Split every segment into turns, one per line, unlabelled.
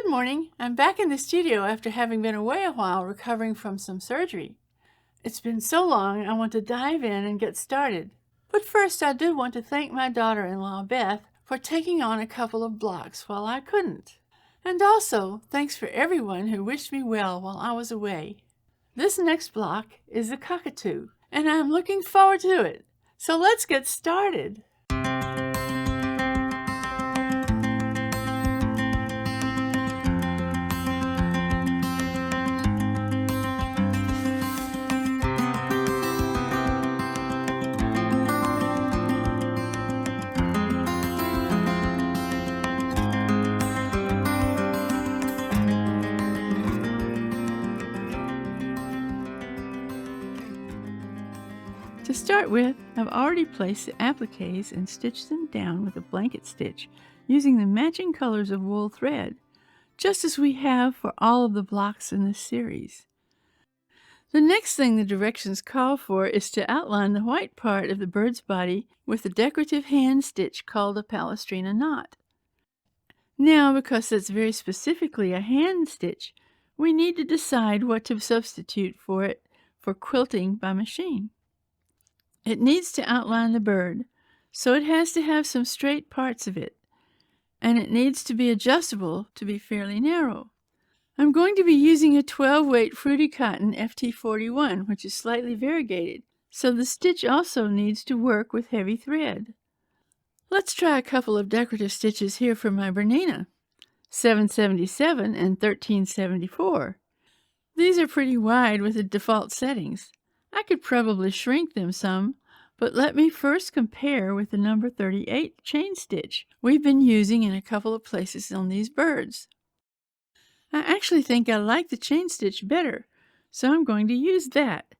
Good morning. I'm back in the studio after having been away a while recovering from some surgery. It's been so long, I want to dive in and get started. But first, I do want to thank my daughter-in-law, Beth, for taking on a couple of blocks while I couldn't. And also, thanks for everyone who wished me well while I was away. This next block is a cockatoo, and I'm looking forward to it. So let's get started. To start with, I've already placed the appliques and stitched them down with a blanket stitch using the matching colors of wool thread, just as we have for all of the blocks in this series. The next thing the directions call for is to outline the white part of the bird's body with a decorative hand stitch called a palestrina knot. Now, because that's very specifically a hand stitch, we need to decide what to substitute for it for quilting by machine. It needs to outline the bird, so it has to have some straight parts of it, and it needs to be adjustable to be fairly narrow. I'm going to be using a 12-weight fruity cotton FT41, which is slightly variegated, so the stitch also needs to work with heavy thread. Let's try a couple of decorative stitches here for my Bernina, 777 and 1374. These are pretty wide with the default settings. I could probably shrink them some, but let me first compare with the number 38 chain stitch we've been using in a couple of places on these birds. I actually think I like the chain stitch better, so I'm going to use that.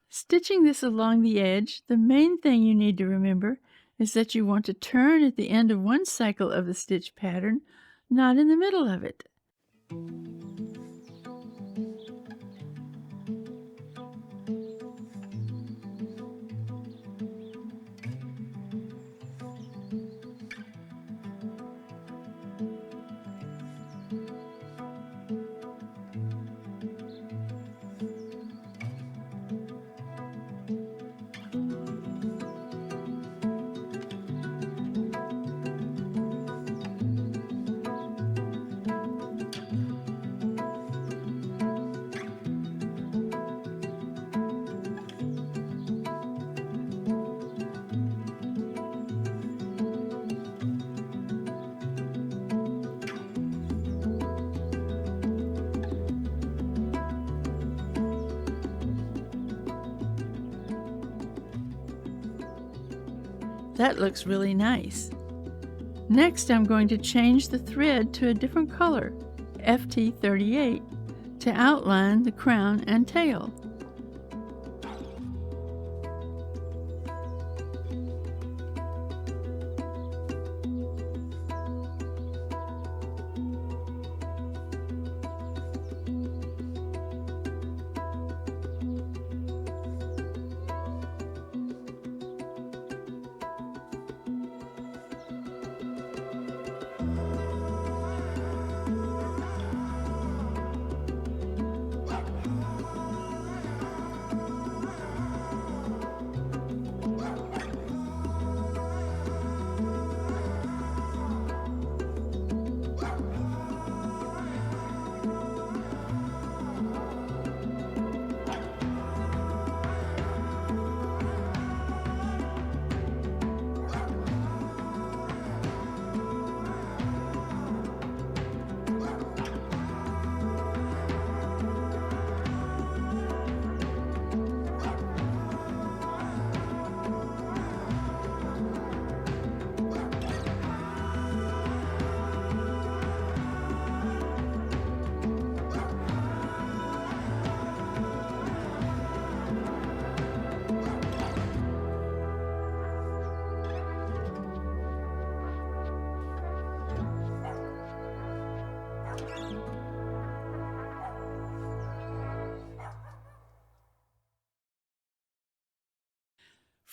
Stitching this along the edge, the main thing you need to remember is that you want to turn at the end of one cycle of the stitch pattern, not in the middle of it. That looks really nice. Next, I'm going to change the thread to a different color, FT38, to outline the crown and tail.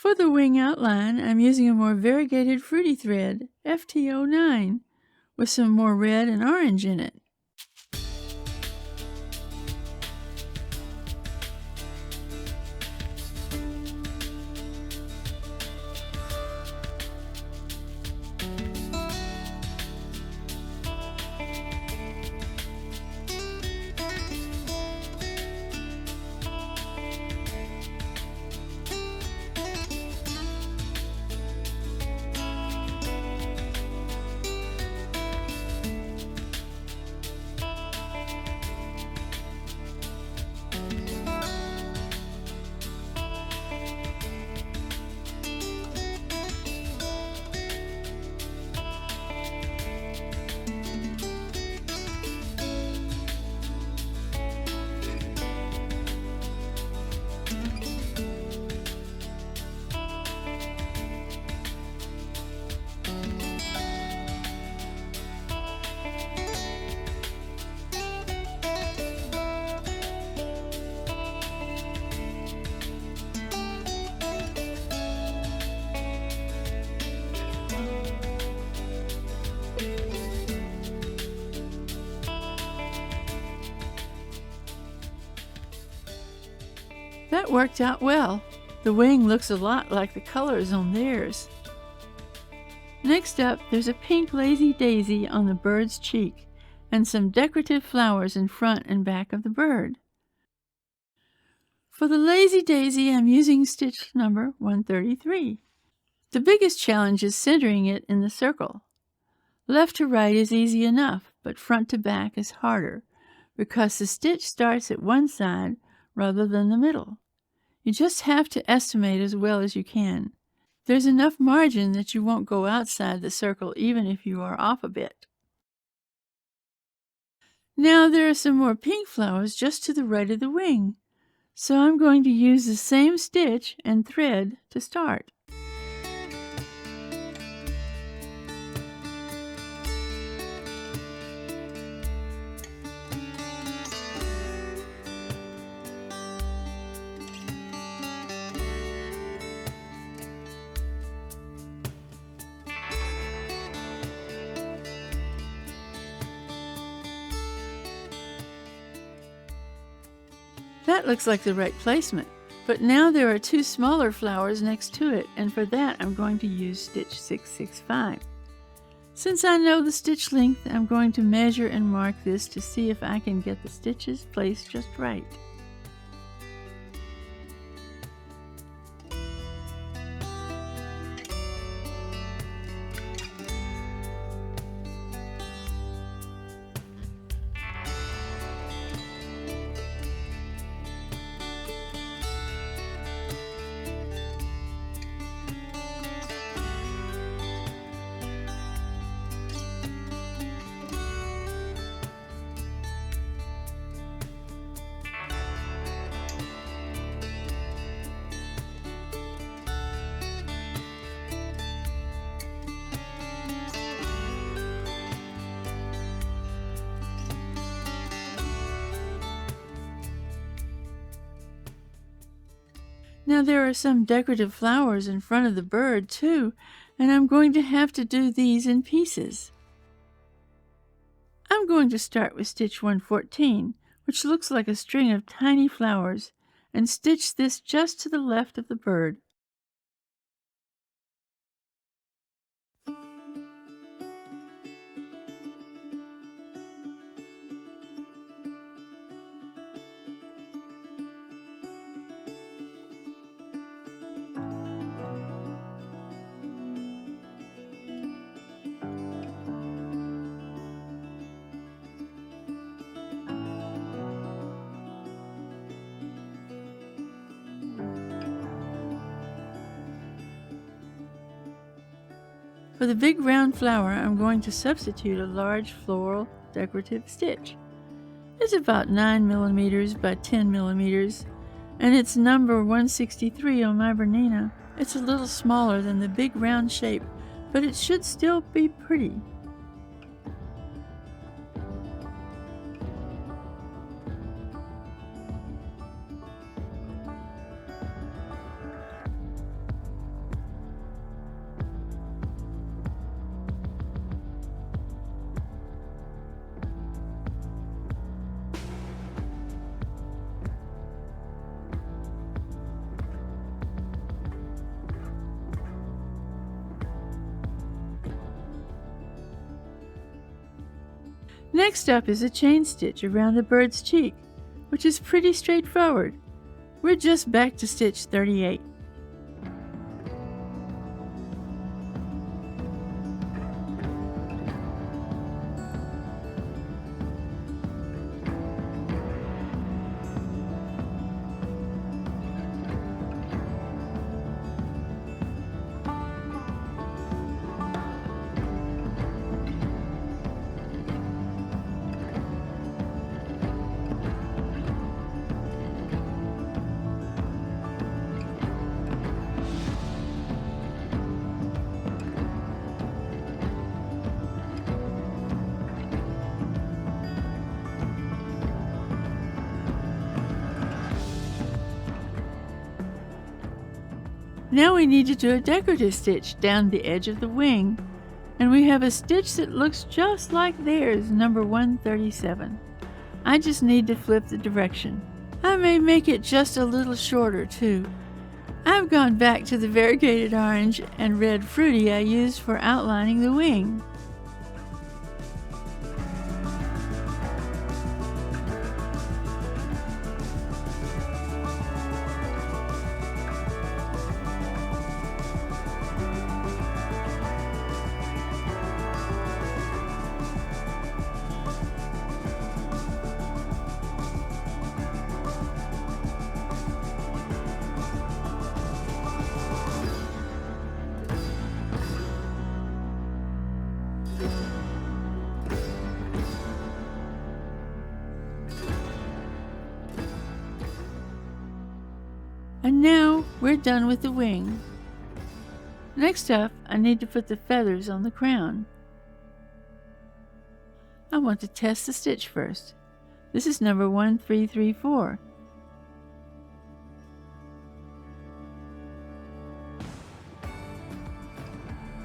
For the wing outline, I'm using a more variegated fruity thread, FT09, with some more red and orange in it. That worked out well. The wing looks a lot like the colors on theirs. Next up, there's a pink lazy daisy on the bird's cheek and some decorative flowers in front and back of the bird. For the lazy daisy, I'm using stitch number 133. The biggest challenge is centering it in the circle. Left to right is easy enough, but front to back is harder because the stitch starts at one side rather than the middle. You just have to estimate as well as you can. There's enough margin that you won't go outside the circle even if you are off a bit. Now there are some more pink flowers just to the right of the wing, so I'm going to use the same stitch and thread to start. That looks like the right placement, but now there are two smaller flowers next to it, and for that I'm going to use stitch 665. Since I know the stitch length, I'm going to measure and mark this to see if I can get the stitches placed just right. Now there are some decorative flowers in front of the bird too, and I'm going to have to do these in pieces. I'm going to start with stitch 114, which looks like a string of tiny flowers, and stitch this just to the left of the bird. For the big round flower, I'm going to substitute a large floral decorative stitch. It's about 9 millimeters by 10 millimeters, and it's number 163 on my Bernina. It's a little smaller than the big round shape, but it should still be pretty. Next up is a chain stitch around the bird's cheek, which is pretty straightforward. We're just back to stitch 38. Now we need to do a decorative stitch down the edge of the wing, and we have a stitch that looks just like theirs, number 137. I just need to flip the direction. I may make it just a little shorter too. I've gone back to the variegated orange and red fruity I used for outlining the wing. And now we're done with the wing. Next up, I need to put the feathers on the crown. I want to test the stitch first. This is number 1334.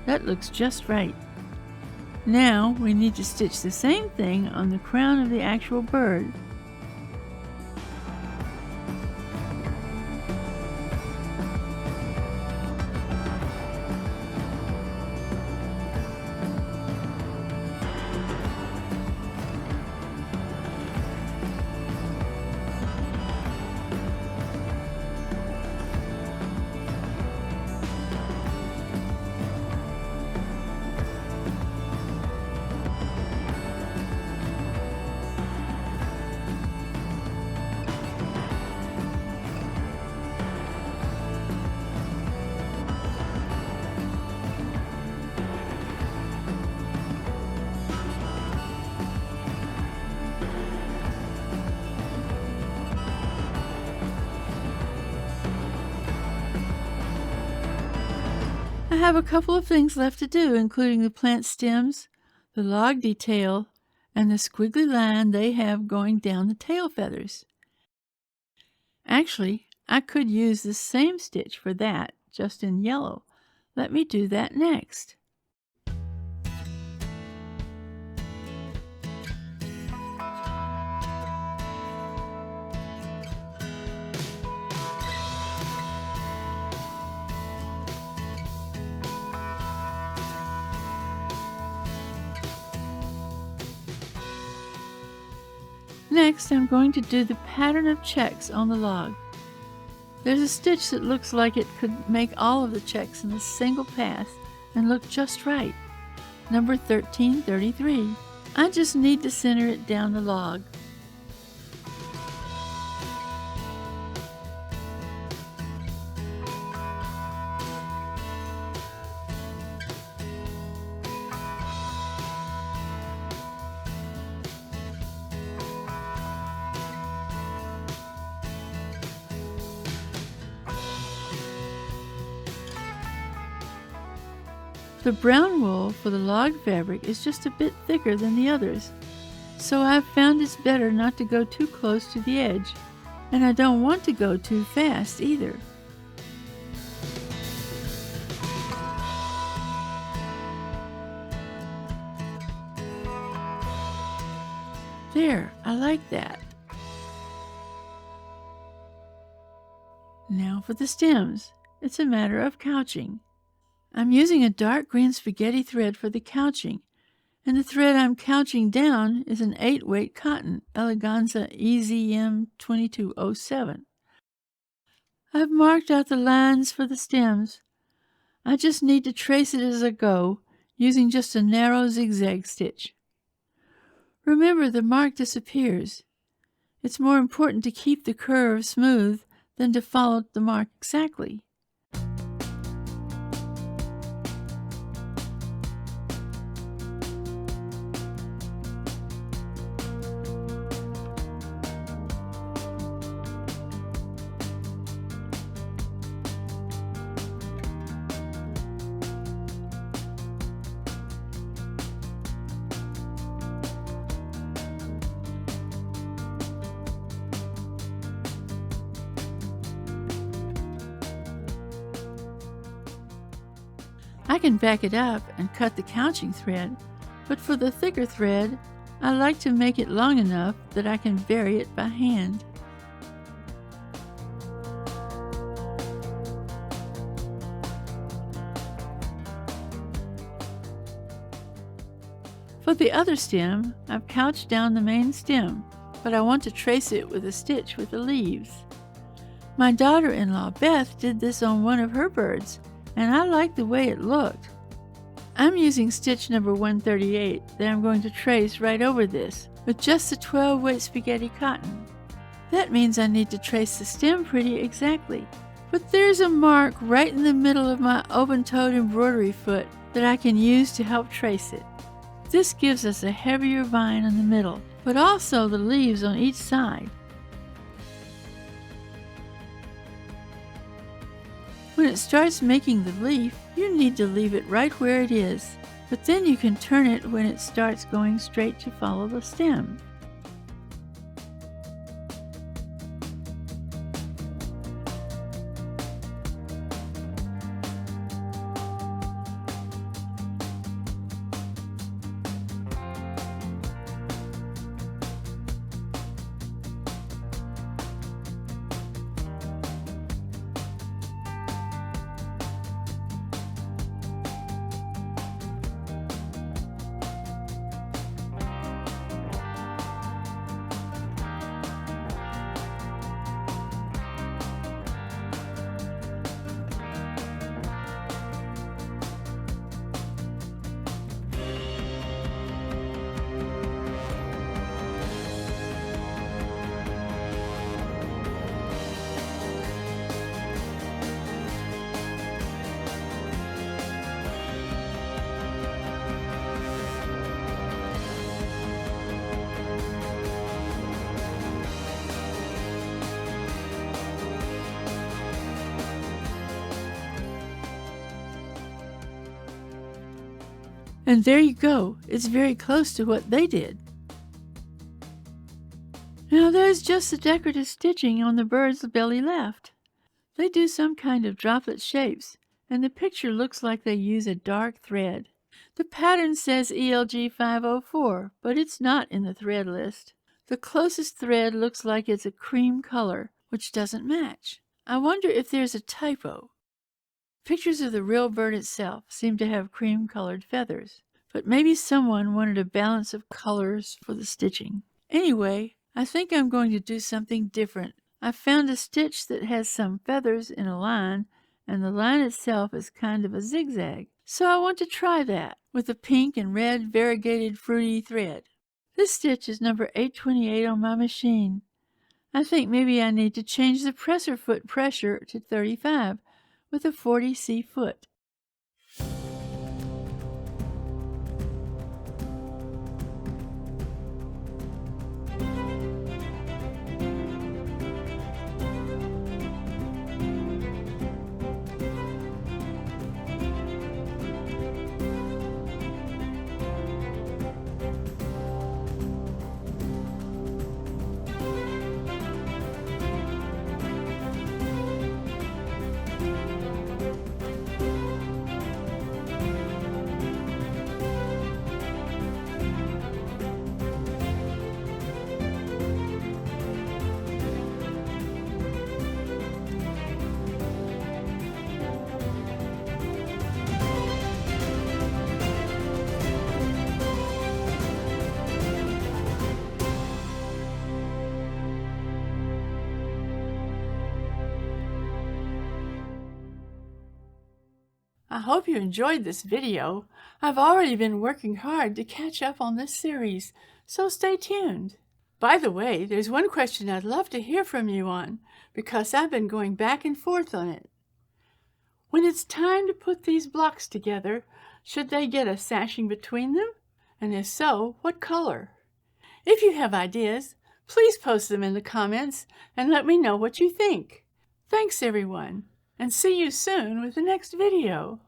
That looks just right. Now we need to stitch the same thing on the crown of the actual bird. I have a couple of things left to do, including the plant stems, the log detail, and the squiggly line they have going down the tail feathers. Actually, I could use the same stitch for that, just in yellow. Let me do that next. Next, I'm going to do the pattern of checks on the log. There's a stitch that looks like it could make all of the checks in a single pass and look just right. Number 1333. I just need to center it down the log. The brown wool for the log fabric is just a bit thicker than the others, so I've found it's better not to go too close to the edge, and I don't want to go too fast either. There, I like that. Now for the stems. It's a matter of couching. I'm using a dark green spaghetti thread for the couching, and the thread I'm couching down is an 8-weight cotton, Eleganza EZM 2207. I've marked out the lines for the stems. I just need to trace it as I go, using just a narrow zigzag stitch. Remember, the mark disappears. It's more important to keep the curve smooth than to follow the mark exactly. I can back it up and cut the couching thread, but for the thicker thread, I like to make it long enough that I can vary it by hand. For the other stem, I've couched down the main stem, but I want to trace it with a stitch with the leaves. My daughter-in-law Beth did this on one of her birds, and I liked the way it looked. I'm using stitch number 138 that I'm going to trace right over this with just the 12-weight spaghetti cotton. That means I need to trace the stem pretty exactly. But there's a mark right in the middle of my open-toed embroidery foot that I can use to help trace it. This gives us a heavier vine in the middle, but also the leaves on each side. When it starts making the leaf, you need to leave it right where it is, but then you can turn it when it starts going straight to follow the stem. And there you go, it's very close to what they did. Now there's just the decorative stitching on the bird's belly left. They do some kind of droplet shapes, and the picture looks like they use a dark thread. The pattern says ELG 504, but it's not in the thread list. The closest thread looks like it's a cream color, which doesn't match. I wonder if there's a typo. Pictures of the real bird itself seem to have cream-colored feathers, but maybe someone wanted a balance of colors for the stitching. Anyway, I think I'm going to do something different. I found a stitch that has some feathers in a line, and the line itself is kind of a zigzag. So I want to try that with a pink and red variegated fruity thread. This stitch is number 828 on my machine. I think maybe I need to change the presser foot pressure to 35 with a 40C foot. I hope you enjoyed this video. I've already been working hard to catch up on this series, so stay tuned. By the way, there's one question I'd love to hear from you on, because I've been going back and forth on it. When it's time to put these blocks together, should they get a sashing between them? And if so, what color? If you have ideas, please post them in the comments and let me know what you think. Thanks everyone, and see you soon with the next video.